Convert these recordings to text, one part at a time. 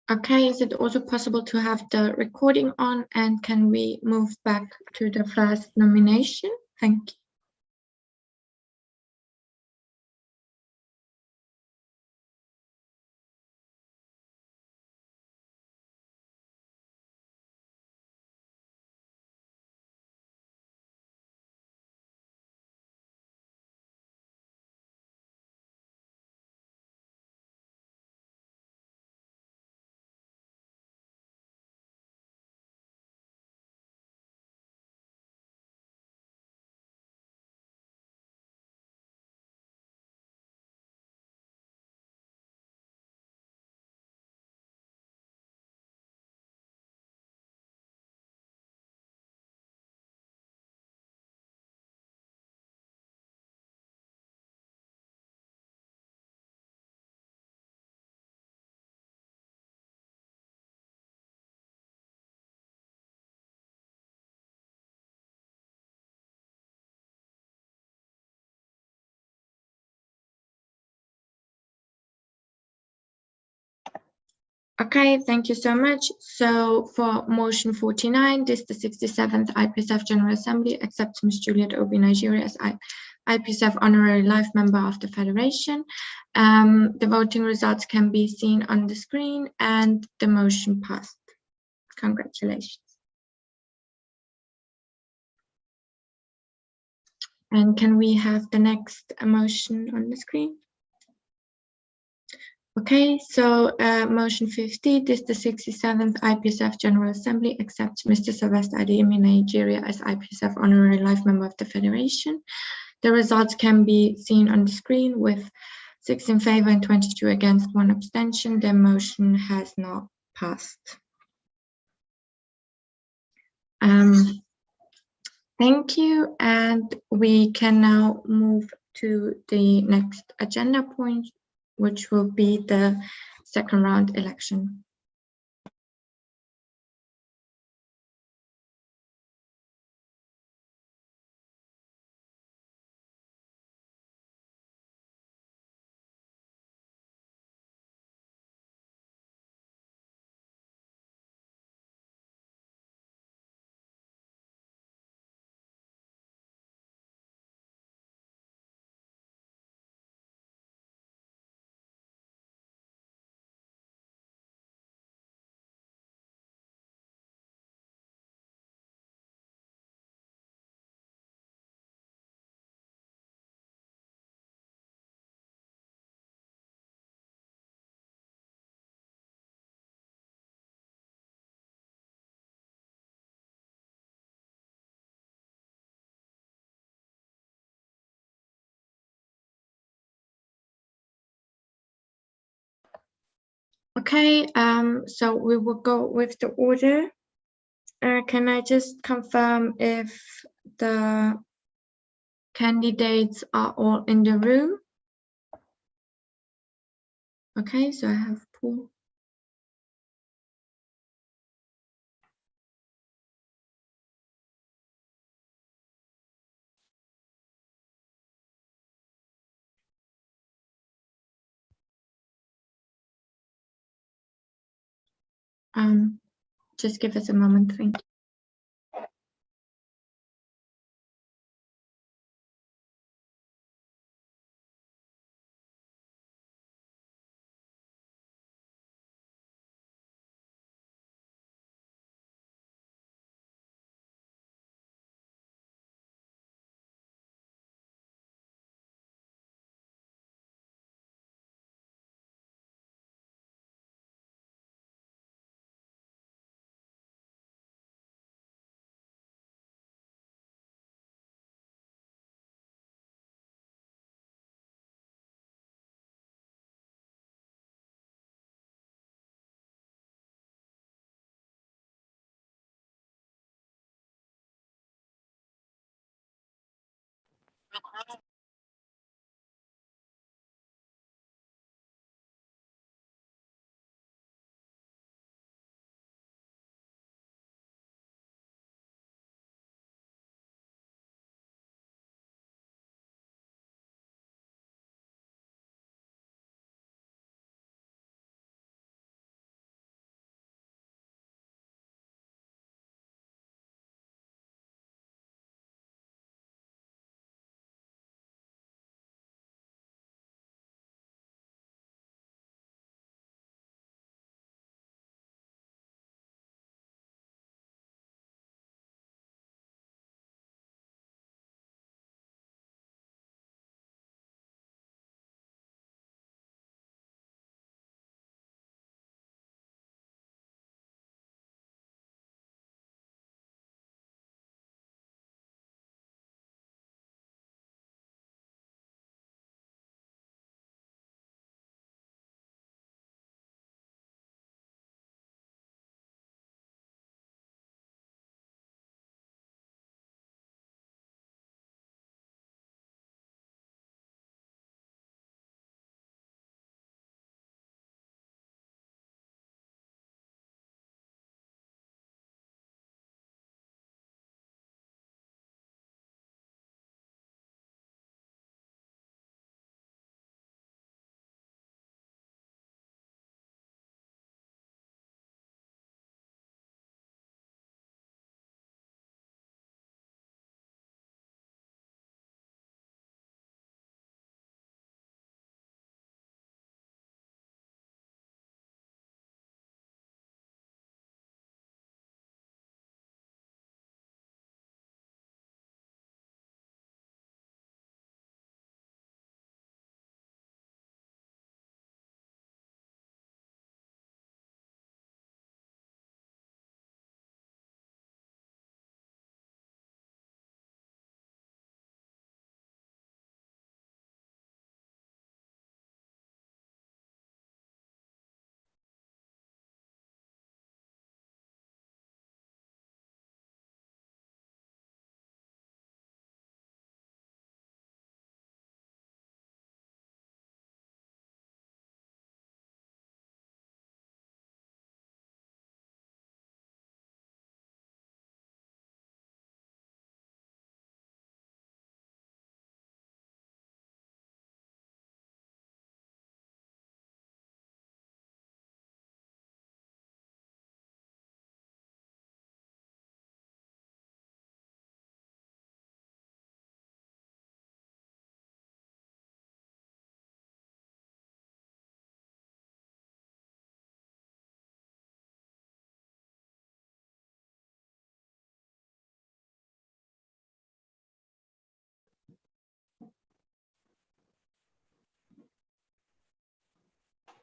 Okay, is it also possible to have the recording on, and can we move back to the first nomination? Thank you. Okay, thank you so much. So for motion 49, this the 67th IPSF General Assembly accepts Ms. Juliet Obi Nigeria as IPSF Honorary Life Member of the Federation. The voting results can be seen on the screen, and the motion passed. Congratulations. And can we have the next motion on the screen? Okay, so motion 50, this the 67th IPSF General Assembly accepts Mr. Sylvester Adeyemi Nigeria as IPSF Honorary Life Member of the Federation. The results can be seen on the screen with 6 in favor and 22 against, 1 abstention. The motion has not passed. Thank you, and we can now move to the next agenda point, which will be the second round election. Okay, so we will go with the order. Can I just confirm if the candidates are all in the room? Okay, so I have Paul. Just give us a moment, thank you.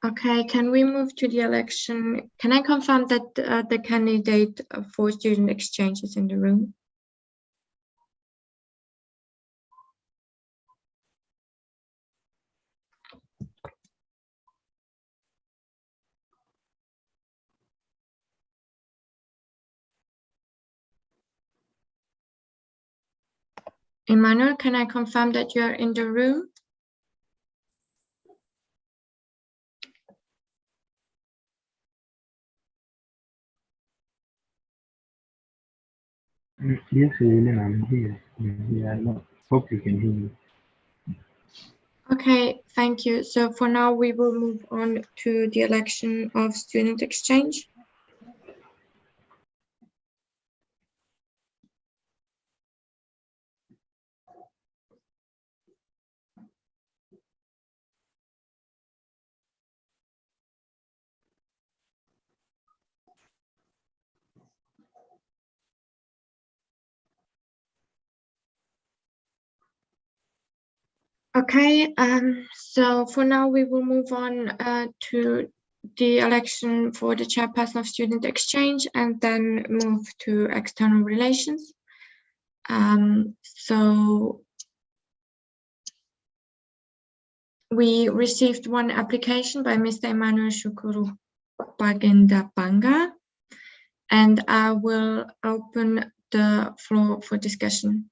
Okay, can we move to the election? Can I confirm that the candidate for student exchange is in the room? Emmanuel, can I confirm that you are in the room? Yes, Helen, I'm here. I hope you can hear me. Okay, thank you. So for now, we will move on to the election of student exchange. Okay, so for now we will move on to the election for the chairperson of student exchange and then move to external relations. So we received one application by Mr. Emmanuel Shukuru Bagenda, and I will open the floor for discussion.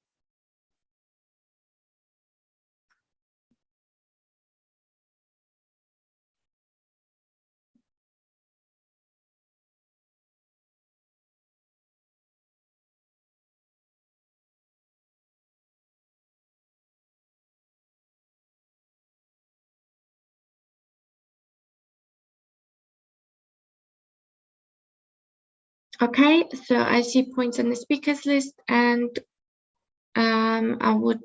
Okay, so I see points on the speakers list, and I would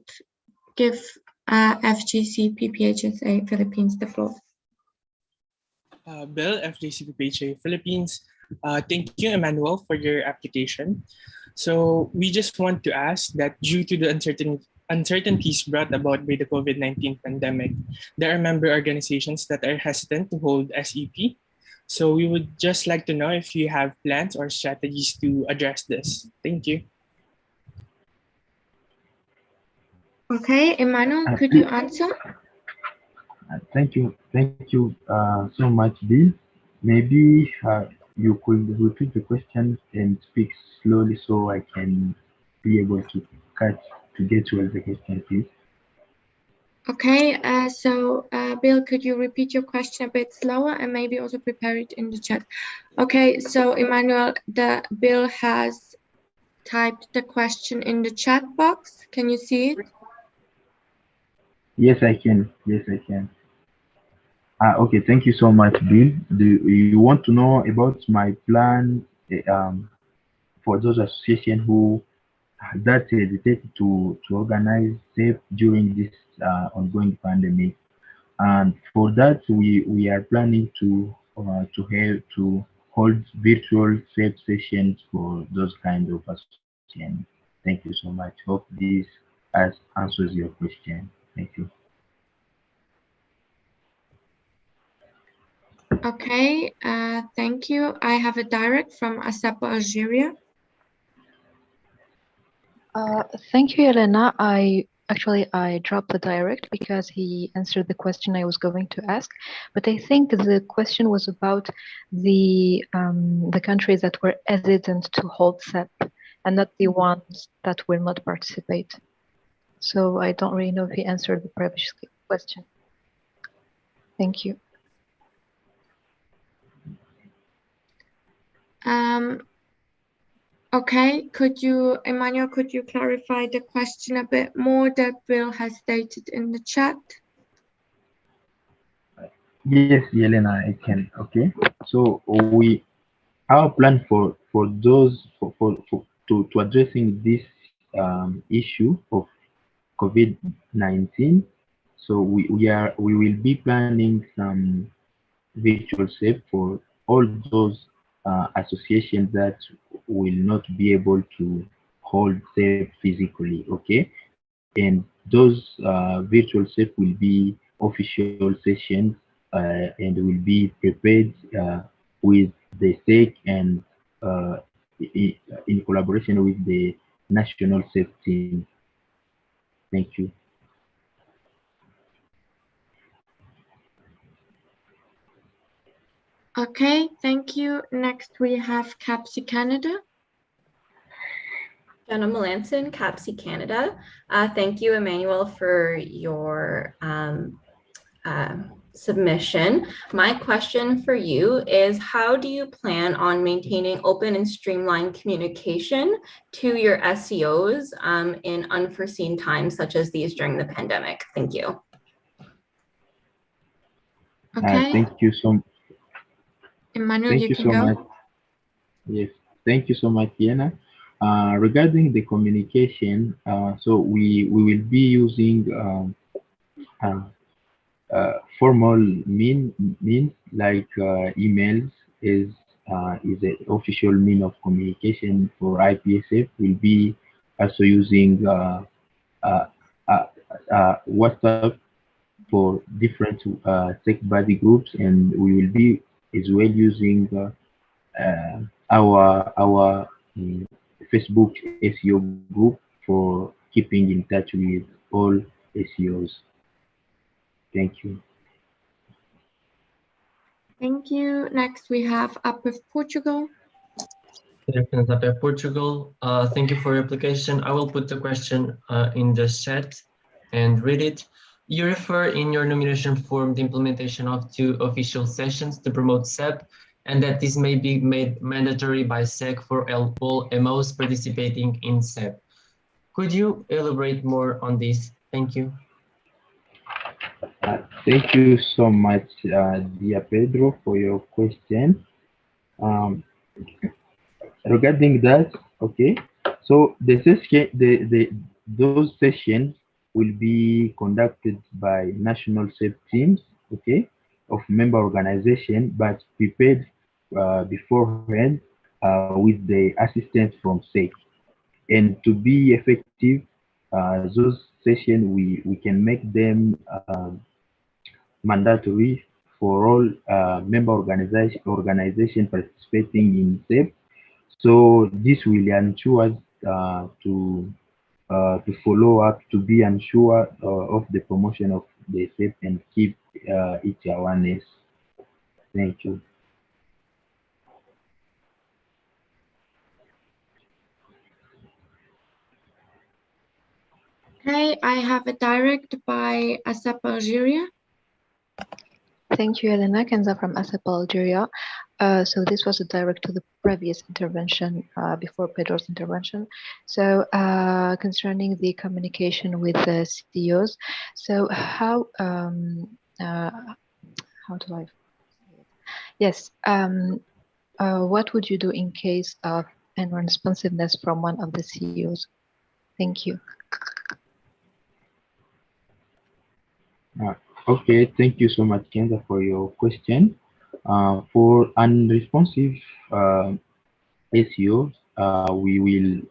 give FGC PPHSA Philippines the floor. Bill, FGC PPHA Philippines. Thank you, Emmanuel, for your application. So we just want to ask that due to the uncertainties brought about by the COVID-19 pandemic, there are member organizations that are hesitant to hold SEP. So we would just like to know if you have plans or strategies to address this. Thank you. Okay, Emmanuel, could you answer? Thank you so much, Bill. Maybe you could repeat the question and speak slowly so I can be able to catch to get to the question, please. Okay, so Bill, could you repeat your question a bit slower and maybe also prepare it in the chat? Okay, so Emmanuel, the Bill has typed the question in the chat box. Can you see it? Yes, I can. Yes, I can. Okay, thank you so much, Bill. Do you want to know about my plan for those associations who that hesitated to organize SAFE during this ongoing pandemic? And for that, we are planning to hold virtual SAFE sessions for those kind of associations. Thank you so much. Hope this answers your question. Thank you. Okay, thank you. I have a direct from Asapo, Algeria. Thank you, Elena. I dropped the direct because he answered the question I was going to ask, but I think the question was about the countries that were hesitant to hold SEP and not the ones that will not participate. So I don't really know if he answered the previous question. Thank you. Okay, Emmanuel, could you clarify the question a bit more that Bill has stated in the chat? Yes, Yelena, I can. Okay. So our plan for those to addressing this issue of COVID-19. So we will be planning some virtual SAFE for all those associations that will not be able to hold SAFE physically. Okay, and those virtual SAFE will be official sessions and will be prepared with the SEC and in collaboration with the national SEC team. Thank you. Okay, thank you. Next, we have CAPSI Canada. Jenna Melanson, CAPSI Canada. Thank you, Emmanuel, for your submission. My question for you is, how do you plan on maintaining open and streamlined communication to your SEOs in unforeseen times such as these during the pandemic? Thank you. Okay. Thank you so much. Emmanuel, Thank you you can so go. much. Yes, thank you so much, Diana. Regarding the communication, so we will be using formal means like emails is an official mean of communication for IPSF. We'll be also using uh, uh, WhatsApp for different tech body groups, and we will be as well using our Facebook SEO group for keeping in touch with all SEOs. Thank you. Thank you. Next, we have Up with Portugal. Good afternoon, Tape Portugal. Thank you for your application. I will put the question in the chat and read it. You refer in your nomination form the implementation of 2 official sessions to promote SEP, and that this may be made mandatory by SEC for all MOs participating in SEP. Could you elaborate more on this? Thank you. Thank you so much, dear Pedro, for your question. Regarding that, okay, so those sessions will be conducted by national SEP teams, okay, of member organization, but prepared beforehand with the assistance from SEC. And to be effective, those sessions we can make them mandatory for all member organization participating in SEP. So this will ensure to follow up, to be unsure of the promotion of the SEP and keep its awareness. Thank you. Okay, I have a direct by ASAP Algeria. Thank you, Elena. Kenza from ASAP Algeria. So this was a direct to the previous intervention before Pedro's intervention. So concerning the communication with the CEOs, so how do I? Yes. What would you do in case of unresponsiveness from one of the CEOs? Thank you. Okay, thank you so much, Kenza, for your question. For unresponsive SEOs, we will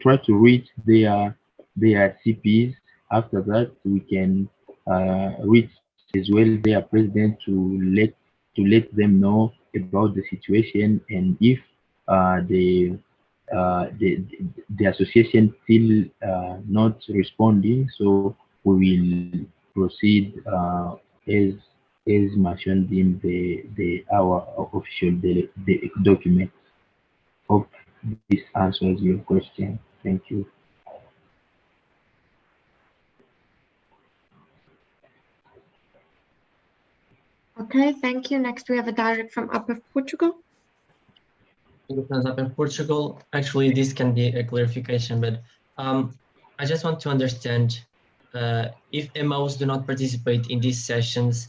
try to reach their CPs. After that, we can reach as well their president to let them know about the situation, and if the the association still not responding, so we will proceed as mentioned in our official document. Hope this answers your question. Thank you. Okay, thank you. Next, we have a direct from Up with Portugal. In Portugal, actually, this can be a clarification, but I just want to understand if MOs do not participate in these sessions,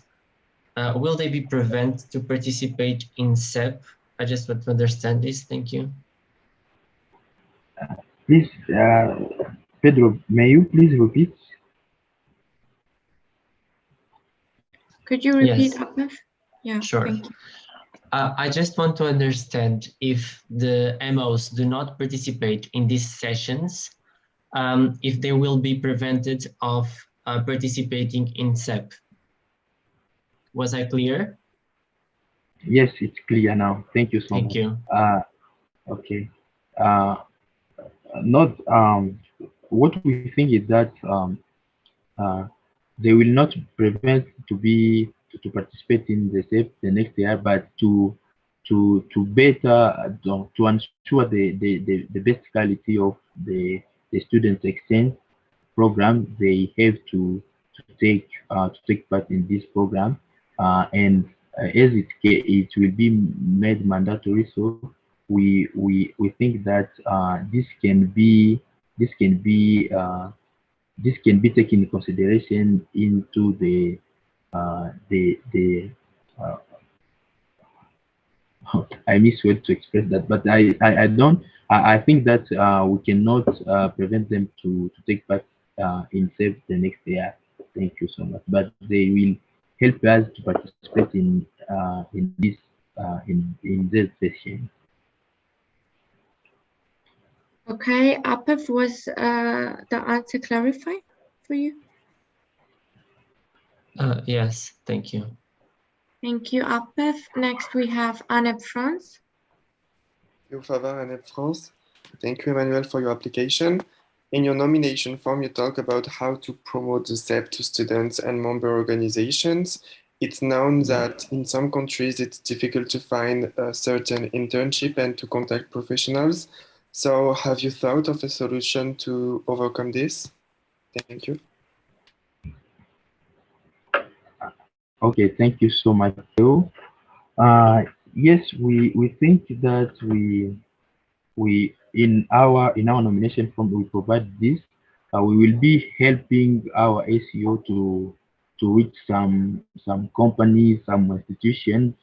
will they be prevented to participate in SEP? I just want to understand this. Thank you. Please, Pedro, may you please repeat? Could you repeat, Yes. Up with? Yeah, Sure. thank you. I just want to understand if the MOs do not participate in these sessions, if they will be prevented of participating in SEP. Was I clear? Yes, it's clear now. Thank you so Thank much. you. Okay. Uh, not what we think is that uh, they will not prevent to participate in the SEP the next year, but to better to ensure the best quality of the student exchange program. They have to take part in this program, and as it will be made mandatory, so we think that this can be this can be taken in consideration into the uh, I miss word to express that, but I don't I think that we cannot prevent them to take part in SAVE the next year. Thank you so much. But they will help us to participate in this in this session. Okay, Apef, was the answer clarified for you? Yes, thank you. Thank you, Apef. Next, we have Aneb France. You favor and France. Thank you, Emmanuel, for your application. In your nomination form, you talk about how to promote the SEP to students and member organizations. It's known that in some countries it's difficult to find a certain internship and to contact professionals. So have you thought of a solution to overcome this? Thank you. Okay, thank you so much, Joe. Yes, we think that we in our nomination form we provide this. We will be helping our ACO to reach some companies, some institutions,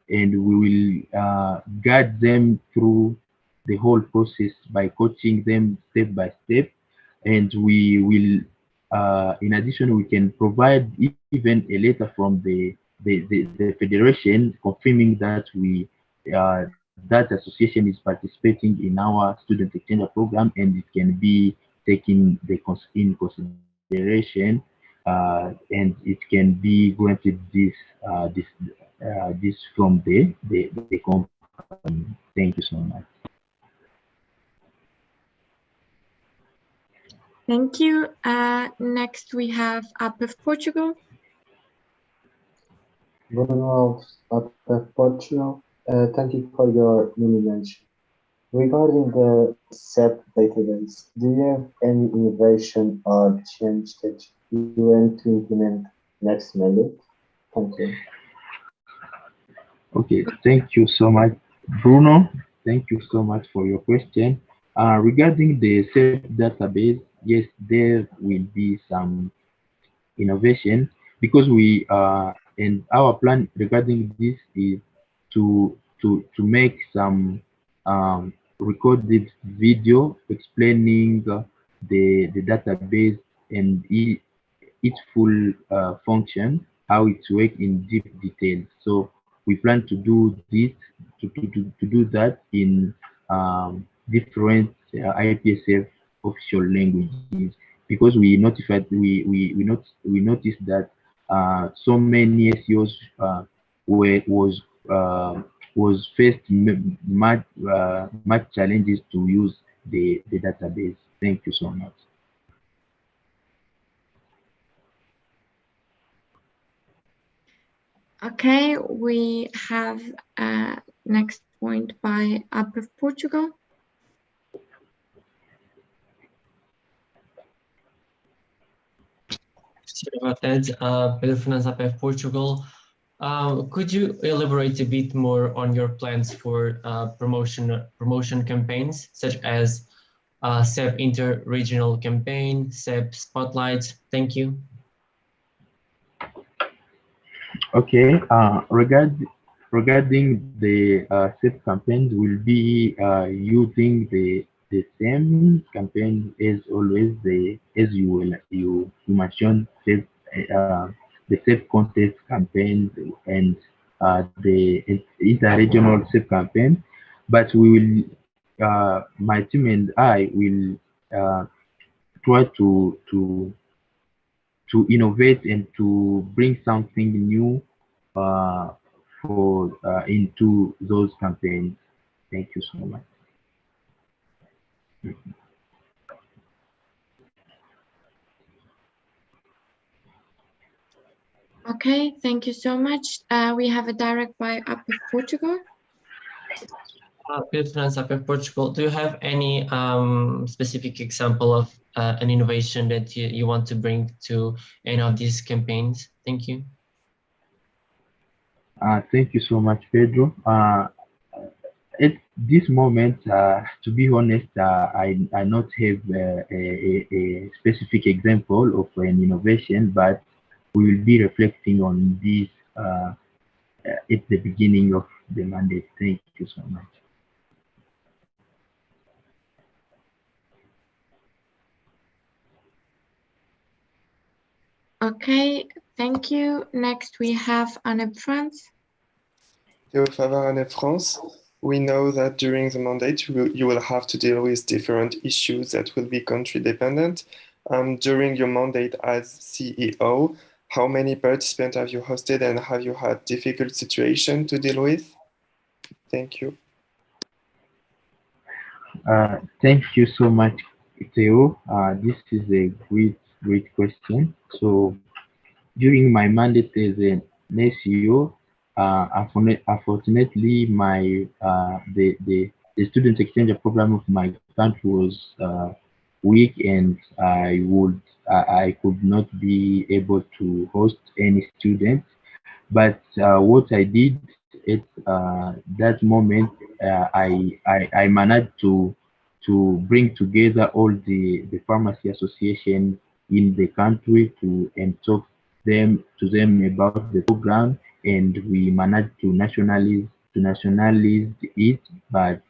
and we will guide them through the whole process by coaching them step by step. And we will, in addition, we can provide even a letter from the federation confirming that that association is participating in our student exchange program, and it can be taken in consideration, and it can be granted this from the company. Thank you so much. Thank you. Next, we have Apef Portugal. Bruno of Portugal, thank you for your nomination. Regarding the SEP database, do you have any innovation or change that you want to implement next mandate? Thank you. Okay, thank you so much, Bruno. Thank you so much for your question. Regarding the SEP database, yes, there will be some innovation because we and our plan regarding this is to make some recorded video explaining the database and its full function, how it's work in deep detail. So we plan to do this to do that in different IPSF official languages, because we noticed that so many SEOs were was faced much challenges to use the database. Thank you so much. Okay, we have next point by Apef Portugal. Sorry about that. Pedro Fernandes, IPF Portugal. Could you elaborate a bit more on your plans for promotion campaigns, such as SEP Inter-Regional Campaign, SEP Spotlight? Thank you. Okay. Regarding the SEP campaigns, we'll be using the same campaign as always. As you mentioned, the SEP contest campaign and the inter-regional SEP campaign, but we will my team and I will try to to innovate and to bring something new for into those campaigns. Thank you so much. Okay, thank you so much. We have a direct by IPF Portugal. Friends up in Portugal, do you have any specific example of an innovation that you want to bring to any of these campaigns? Thank you. Thank you so much, Pedro. At this moment, to be honest, I not have a specific example of an innovation, but we will be reflecting on this at the beginning of the mandate. Thank you so much. Okay, thank you. Next, we have Anne France. Théo Favard, ANEP France. We know that during the mandate, you will have to deal with different issues that will be country dependent. During your mandate as CEO, how many participants have you hosted and have you had difficult situations to deal with? Thank you. Thank you so much, Theo. This is a great question. So during my mandate as an SEO, unfortunately, my the student exchange program of my country was weak, and I could not be able to host any students. But what I did at that moment, I managed to bring together all the pharmacy association in the country to and talk them about the program, and we managed to nationalize it. But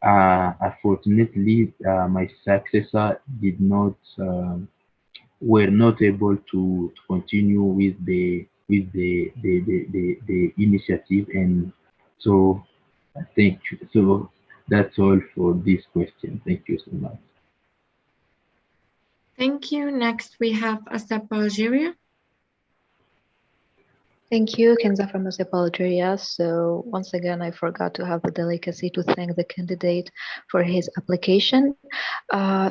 unfortunately, my successor did not. Were not able to continue with the initiative, and so thank you. So that's all for this question. Thank you so much. Thank you. Next, we have Asep Algeria. Thank you, Kenza from Algeria. So once again, I forgot to have the delicacy to thank the candidate for his application.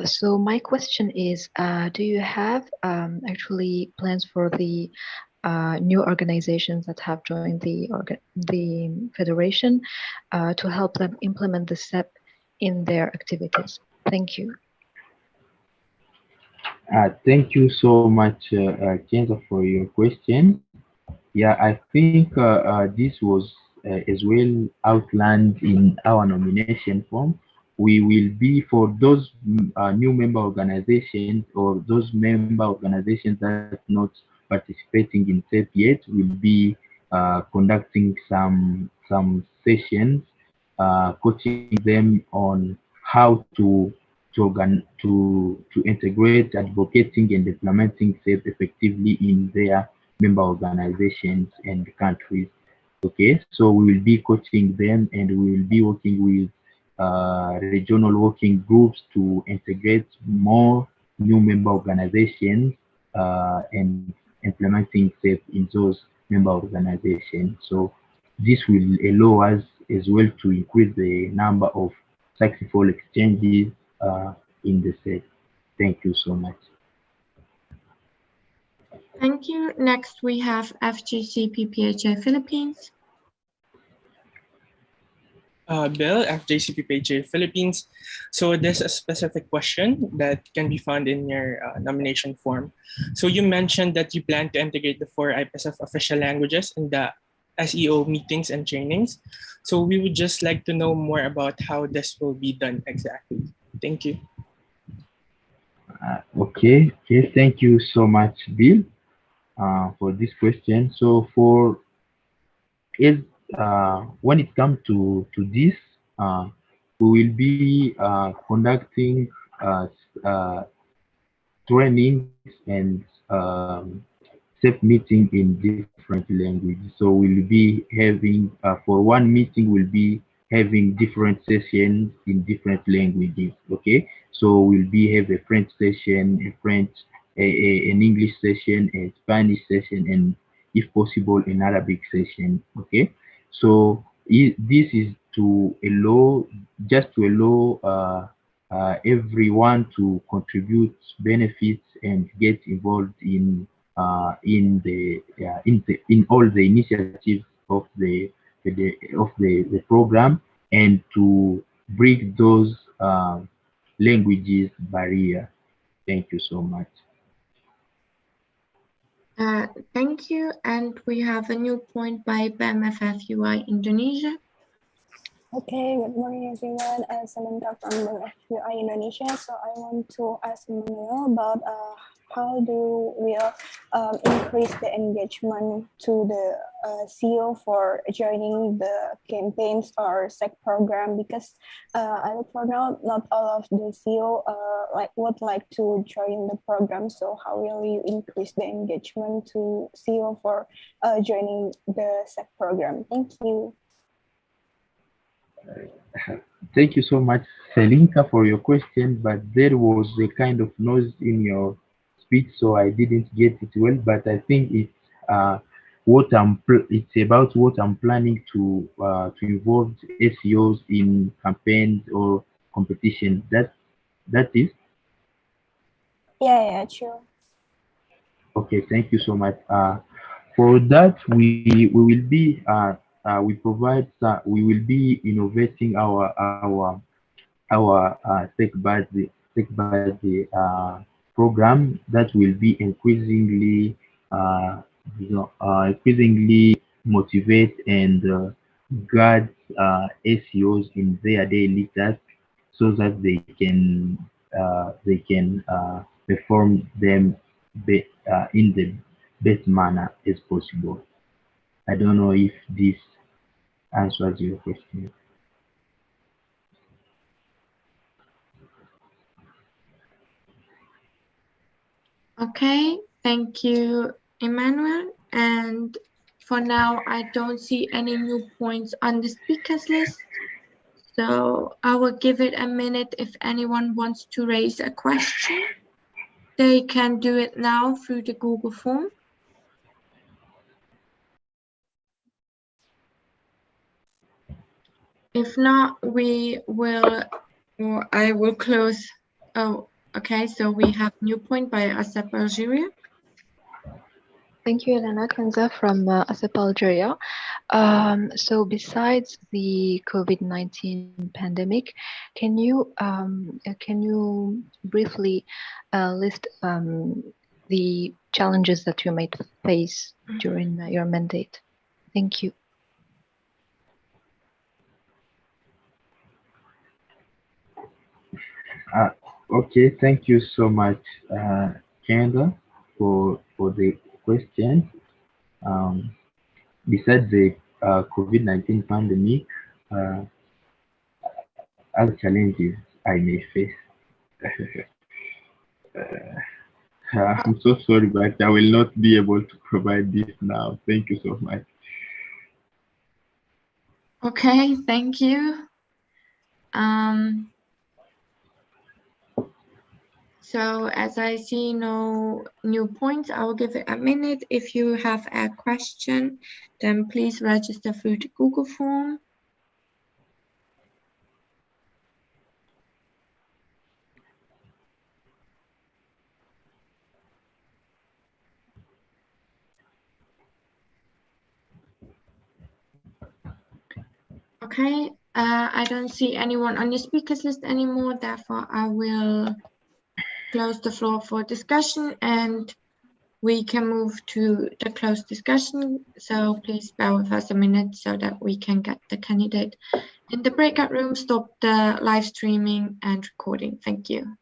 So my question is, do you have actually plans for the new organizations that have joined the federation to help them implement the SEP in their activities? Thank you. Thank you so much, Kenza, for your question. Yeah, I think this was as well outlined in our nomination form. We will be for those new member organizations or those member organizations that are not participating in SEP yet. Will be conducting some sessions, coaching them on how to integrate advocating and implementing SEP effectively in their member organizations and countries. Okay, so we will be coaching them, and we will be working with regional working groups to integrate more new member organizations and implementing SAFE in those member organizations. So this will allow us as well to increase the number of successful exchanges in the SAFE. Thank you so much. Thank you. Next, we have FGC PPHA Philippines. Bill, FJCPPJ Philippines. So there's a specific question that can be found in your nomination form. So you mentioned that you plan to integrate the 4 IPSF official languages in the SEO meetings and trainings. So we would just like to know more about how this will be done exactly. Thank you. Okay, thank you so much, Bill, for this question. So for it, when it comes to this, we will be conducting trainings and SEP meeting in different languages. So we'll be having for one meeting we'll be having different sessions in different languages. Okay, so we'll be have a French session, a French an English session, a Spanish session, and if possible, an Arabic session. Okay, so this is to allow, just to allow everyone to contribute benefits and get involved in all the initiatives of the program, and to break those languages barrier. Thank you so much. Thank you. And we have a new point by BMFF UI Indonesia. Okay, good morning everyone. Selenka from UI Indonesia. So I want to ask Emmanuel about how do we increase the engagement to the CEO for joining the campaigns or SEC program, because I look for now, not all of the CEO would like to join the program. So how will you increase the engagement to CEO for joining the SEC program? Thank you. Thank you so much, Selinka, for your question, but there was a kind of noise in your speech, so I didn't get it well. But I think it's it's about what I'm planning to involve SEOs in campaigns or competition. That is. Yeah, sure. Okay, thank you so much. For that, we will be we will be innovating our program that will be increasingly motivate and guide SEOs in their daily tasks, so that they can perform them in the best manner as possible. I don't know if this answers your question. Okay, thank you, Emmanuel. And for now, I don't see any new points on the speakers list. So I will give it a minute. If anyone wants to raise a question, they can do it now through the Google form. If not, I will close. Oh, okay. So we have new point by Asap Algeria. Thank you, Elena. Kenza from ASEP Algeria. So besides the COVID-19 pandemic, can you briefly list the challenges that you might face during your mandate? Thank you. Okay, thank you so much, Kendra, for the question. Besides the COVID-19 pandemic, other challenges I may face. I'm so sorry, but I will not be able to provide this now. Thank you so much. Okay, thank you. So as I see no new points, I will give it a minute. If you have a question, then please register through the Google form. Okay, I don't see anyone on the speakers list anymore. Therefore, I will close the floor for discussion, and we can move to the closed discussion. So please bear with us a minute so that we can get the candidate in the breakout room, stop the live streaming and recording. Thank you.